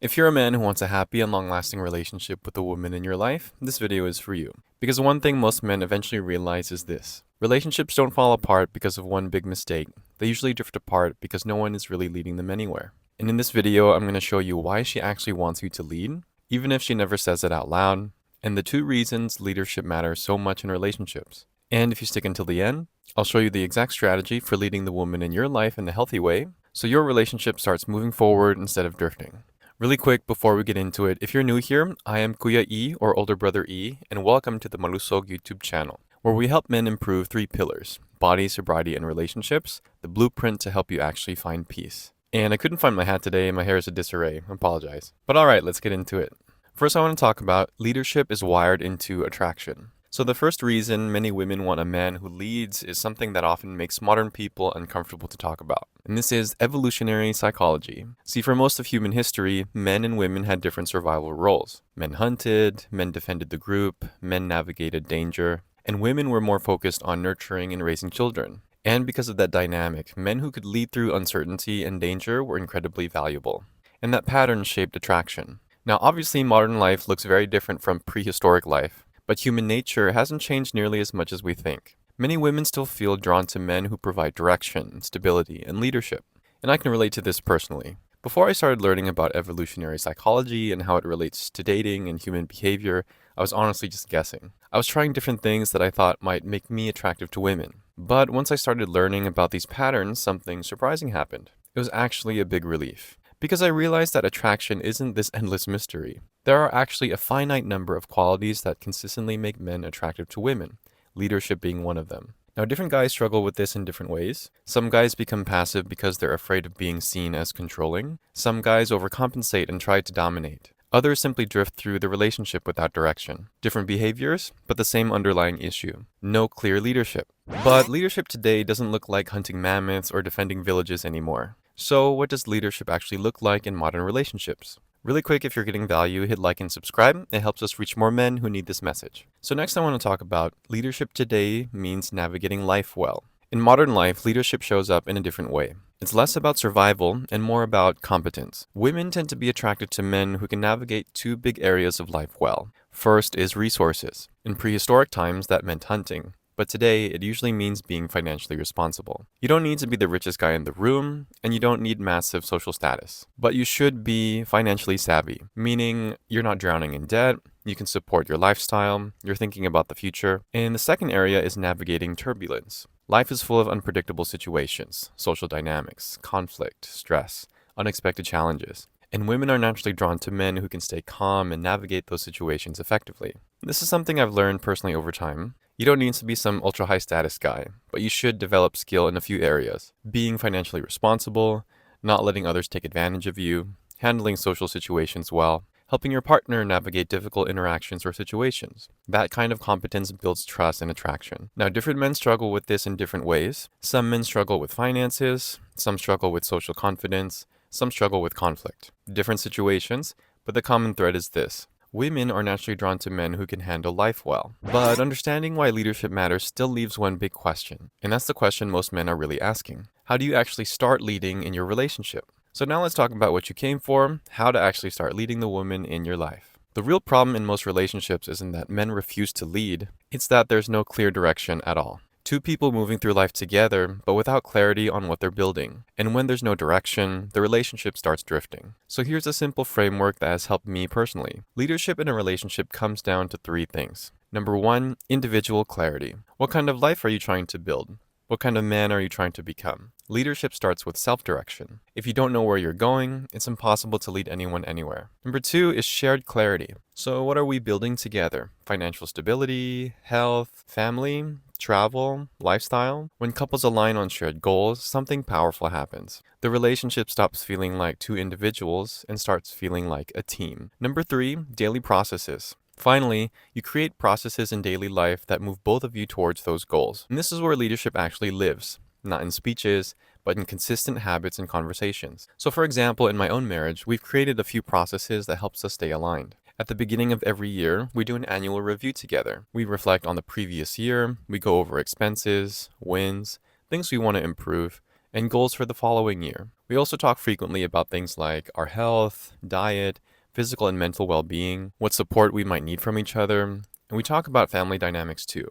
If you're a man who wants a happy and long-lasting relationship with the woman in your life, this video is for you. Because one thing most men eventually realize is this. Relationships don't fall apart because of one big mistake. They usually drift apart because no one is really leading them anywhere. And in this video, I'm going to show you why she actually wants you to lead, even if she never says it out loud, and the 2 reasons leadership matters so much in relationships. And if you stick until the end, I'll show you the exact strategy for leading the woman in your life in a healthy way, so your relationship starts moving forward instead of drifting. Really quick before we get into it, if you're new here, I am Kuya E or older brother E, and welcome to the Malusog YouTube channel, where we help men improve 3 pillars: body, sobriety, and relationships, the blueprint to help you actually find peace. And I couldn't find my hat today, my hair is a disarray, I apologize. But alright, let's get into it. First I want to talk about leadership is wired into attraction. So the first reason many women want a man who leads is something that often makes modern people uncomfortable to talk about. And this is evolutionary psychology. See, for most of human history, men and women had different survival roles. Men hunted, men defended the group, men navigated danger, and women were more focused on nurturing and raising children. And because of that dynamic, men who could lead through uncertainty and danger were incredibly valuable. And that pattern shaped attraction. Now, obviously, modern life looks very different from prehistoric life. But human nature hasn't changed nearly as much as we think. Many women still feel drawn to men who provide direction, stability, and leadership. And I can relate to this personally. Before I started learning about evolutionary psychology and how it relates to dating and human behavior, I was honestly just guessing. I was trying different things that I thought might make me attractive to women. But once I started learning about these patterns, something surprising happened. It was actually a big relief. Because I realized that attraction isn't this endless mystery. There are actually a finite number of qualities that consistently make men attractive to women, leadership being one of them. Now, different guys struggle with this in different ways. Some guys become passive because they're afraid of being seen as controlling. Some guys overcompensate and try to dominate. Others simply drift through the relationship without direction. Different behaviors, but the same underlying issue. No clear leadership. But leadership today doesn't look like hunting mammoths or defending villages anymore. So what does leadership actually look like in modern relationships? Really quick, if you're getting value, hit like and subscribe. It helps us reach more men who need this message. So next I want to talk about leadership today means navigating life well. In modern life, leadership shows up in a different way. It's less about survival and more about competence. Women tend to be attracted to men who can navigate 2 big areas of life well. First is resources. In prehistoric times, that meant hunting. But today, it usually means being financially responsible. You don't need to be the richest guy in the room, and you don't need massive social status. But you should be financially savvy, meaning you're not drowning in debt, you can support your lifestyle, you're thinking about the future. And the second area is navigating turbulence. Life is full of unpredictable situations, social dynamics, conflict, stress, unexpected challenges. And women are naturally drawn to men who can stay calm and navigate those situations effectively. This is something I've learned personally over time. You don't need to be some ultra high status guy, but you should develop skill in a few areas. Being financially responsible, not letting others take advantage of you, handling social situations well, helping your partner navigate difficult interactions or situations. That kind of competence builds trust and attraction. Now, different men struggle with this in different ways. Some men struggle with finances, some struggle with social confidence, some struggle with conflict. Different situations, but the common thread is this. Women are naturally drawn to men who can handle life well. But understanding why leadership matters still leaves one big question. And that's the question most men are really asking. How do you actually start leading in your relationship? So now let's talk about what you came for, how to actually start leading the woman in your life. The real problem in most relationships isn't that men refuse to lead, it's that there's no clear direction at all. 2 people moving through life together, but without clarity on what they're building. And when there's no direction, the relationship starts drifting. So here's a simple framework that has helped me personally. Leadership in a relationship comes down to 3 things. Number 1, individual clarity. What kind of life are you trying to build? What kind of man are you trying to become? Leadership starts with self-direction. If you don't know where you're going, it's impossible to lead anyone anywhere. Number 2 is shared clarity. So what are we building together? Financial stability, health, family, travel, lifestyle? When couples align on shared goals, something powerful happens. The relationship stops feeling like 2 individuals and starts feeling like a team. Number 3, daily processes. Finally, you create processes in daily life that move both of you towards those goals. And this is where leadership actually lives, not in speeches, but in consistent habits and conversations. So for example, in my own marriage, we've created a few processes that helps us stay aligned. At the beginning of every year, we do an annual review together. We reflect on the previous year, we go over expenses, wins, things we want to improve, and goals for the following year. We also talk frequently about things like our health, diet, physical and mental well-being, what support we might need from each other, and we talk about family dynamics too,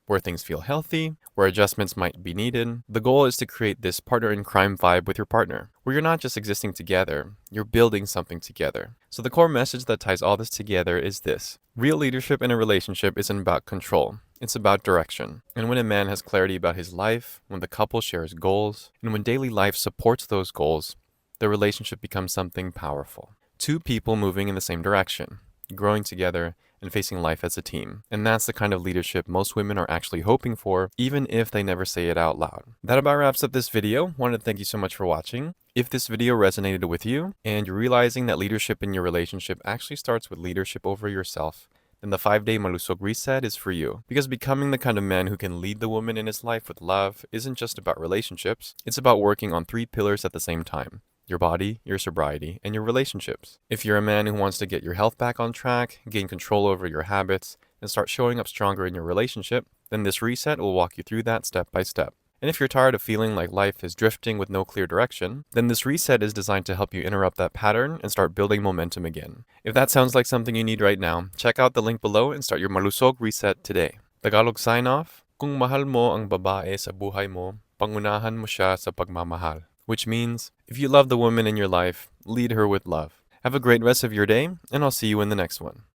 where things feel healthy, where adjustments might be needed. The goal is to create this partner in crime vibe with your partner, where you're not just existing together, you're building something together. So the core message that ties all this together is this. Real leadership in a relationship isn't about control. It's about direction. And when a man has clarity about his life, when the couple shares goals, and when daily life supports those goals, the relationship becomes something powerful. Two people moving in the same direction, growing together, and facing life as a team. And that's the kind of leadership most women are actually hoping for, even if they never say it out loud. That about wraps up this video. Wanted to thank you so much for watching. If this video resonated with you, and you're realizing that leadership in your relationship actually starts with leadership over yourself, then the 5-day Malusog Reset is for you. Because becoming the kind of man who can lead the woman in his life with love isn't just about relationships, it's about working on 3 pillars at the same time. Your body, your sobriety, and your relationships. If you're a man who wants to get your health back on track, gain control over your habits, and start showing up stronger in your relationship, then this reset will walk you through that step by step. And if you're tired of feeling like life is drifting with no clear direction, then this reset is designed to help you interrupt that pattern and start building momentum again. If that sounds like something you need right now, check out the link below and start your Malusog Reset today. Tagalog sign off, kung mahal mo ang babae sa buhay mo, pangunahan mo siya sa pagmamahal. Which means, if you love the woman in your life, lead her with love. Have a great rest of your day, and I'll see you in the next one.